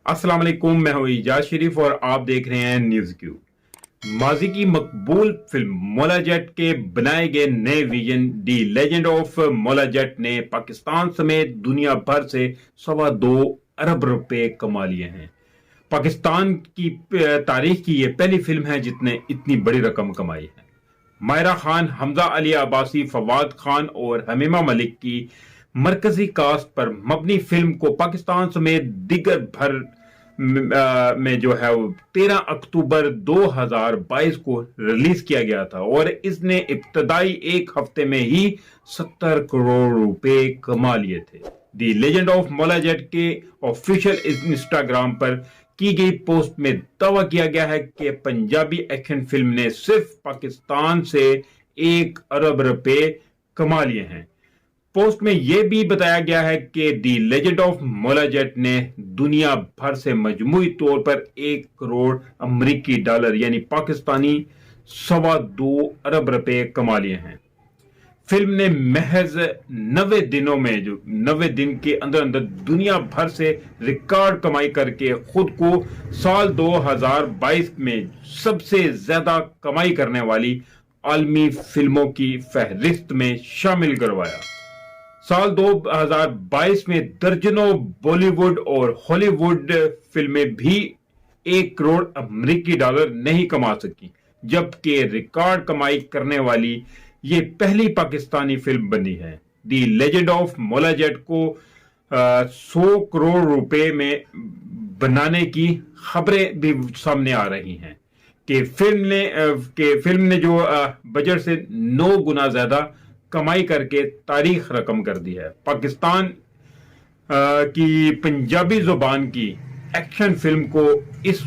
अस्सलाम वालेकुम, मैं हूं इजाज शरीफ और आप देख रहे हैं न्यूज क्यू। माजी की मकबूल फिल्म मौला जट के बनाए गए नए vision the legend of Maula Jatt ने पाकिस्तान समेत दुनिया भर से 2.25 अरब रुपए कमा लिए हैं। पाकिस्तान की तारीख की यह पहली फिल्म है जिसने इतनी बड़ी रकम कमाई है। मायरा खान, हमजा अली अब्बासी, फवाद खान और हमीमा मलिक की मरकजी कास्ट पर मबनी फिल्म को पाकिस्तान समेत दिगर भर में जो है वो 13 अक्टूबर 2022 को रिलीज किया गया था और इसने इब्तदाई एक हफ्ते में ही 70 करोड़ रुपए कमा लिए थे। दी लेजेंड ऑफ मौला जट के ऑफिशियल इंस्टाग्राम पर की गई पोस्ट में दावा किया गया है कि पंजाबी एक्शन फिल्म ने सिर्फ पाकिस्तान से 1 अरब रुपए कमा लिए हैं। पोस्ट में यह भी बताया गया है कि दी लेजेंड ऑफ मौला जट ने दुनिया भर से मजमूई तौर पर 1 करोड़ अमरीकी डॉलर यानी पाकिस्तानी 2.25 अरब रुपए कमा लिए हैं। फिल्म ने महज 90 दिनों में जो 90 दिन के अंदर अंदर दुनिया भर से रिकॉर्ड कमाई करके खुद को साल 2022 में सबसे ज्यादा कमाई करने वाली आलमी फिल्मों की फहरिस्त में शामिल करवाया। साल 2022 में दर्जनों बॉलीवुड और हॉलीवुड फिल्में भी 1 करोड़ अमरीकी डॉलर नहीं कमा सकी, जबकि रिकॉर्ड कमाई करने वाली ये पहली पाकिस्तानी फिल्म बनी है। दी लेजेंड ऑफ मौला जट को 100 करोड़ रुपए में बनाने की खबरें भी सामने आ रही हैं कि फिल्म ने जो बजट से 9 गुना ज्यादा कमाई करके तारीख रकम कर दी है। पाकिस्तान की पंजाबी जुबान की एक्शन फिल्म को इस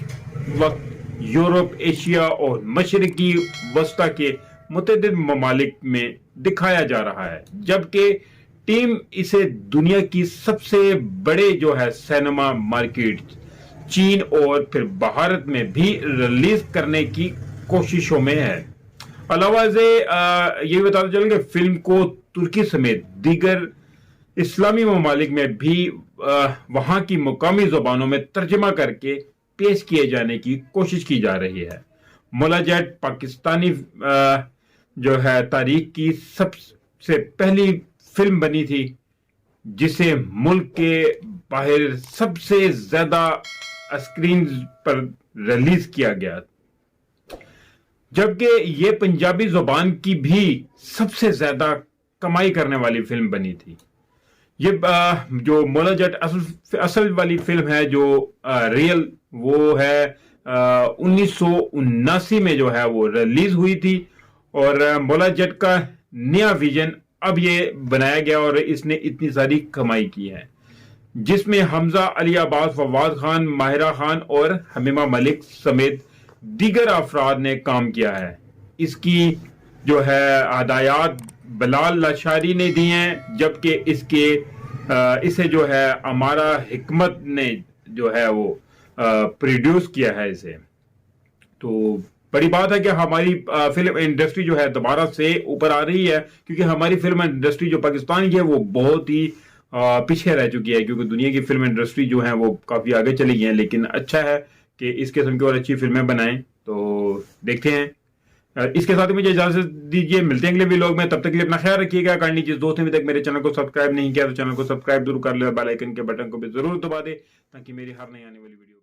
वक्त यूरोप, एशिया और मशरकी वस्ता के मुतअद्दिद ममालिक में दिखाया जा रहा है, जबकि टीम इसे दुनिया की सबसे बड़े जो है सिनेमा मार्केट चीन और फिर भारत में भी रिलीज करने की कोशिशों में है। अलावा से ये बताते चलें कि फिल्म को तुर्की समेत दीगर इस्लामी ममालिक में भी वहां की मुकामी जुबानों में तर्जमा करके पेश किए जाने की कोशिश की जा रही है। मौला जट पाकिस्तानी जो है तारीख की सबसे पहली फिल्म बनी थी जिसे मुल्क के बाहर सबसे ज्यादा स्क्रीन पर रिलीज किया गया, जबकि ये पंजाबी जुबान की भी सबसे ज्यादा कमाई करने वाली फिल्म बनी थी। ये जो मौला जट असल वाली फिल्म है जो रियल, वो है 1979 में जो है वो रिलीज हुई थी और मौला जट का नया विजन अब ये बनाया गया और इसने इतनी सारी कमाई की है, जिसमें हमजा अली अब्बास, फवाद खान, माहिरा खान और हमीमा मलिक समेत दीगर अफराद ने काम किया है। इसकी जो है हदायत बिलाल लाशारी ने दी हैं, जबकि इसे जो है अमारा हिकमत ने जो है वो प्रोड्यूस किया है इसे। तो बड़ी बात है कि हमारी फिल्म इंडस्ट्री जो है दोबारा से ऊपर आ रही है, क्योंकि हमारी फिल्म इंडस्ट्री जो पाकिस्तान की है वो बहुत ही पीछे रह चुकी है, क्योंकि दुनिया की फिल्म इंडस्ट्री जो है वो काफी आगे चली गई है। लेकिन अच्छा है कि इस किस्म की और अच्छी फिल्में बनाएं, तो देखते हैं। इसके साथ ही मुझे इजाजत दीजिए, मिलते हैं अगले वीडियो में। तब तक के लिए अपना ख्याल रखिएगा। करनी जिस दोस्त ने अभी तक मेरे चैनल को सब्सक्राइब नहीं किया तो चैनल को सब्सक्राइब जरूर कर ले, बेल आइकन के बटन को भी जरूर दबा दे ताकि मेरी हर नई आने वाली वीडियो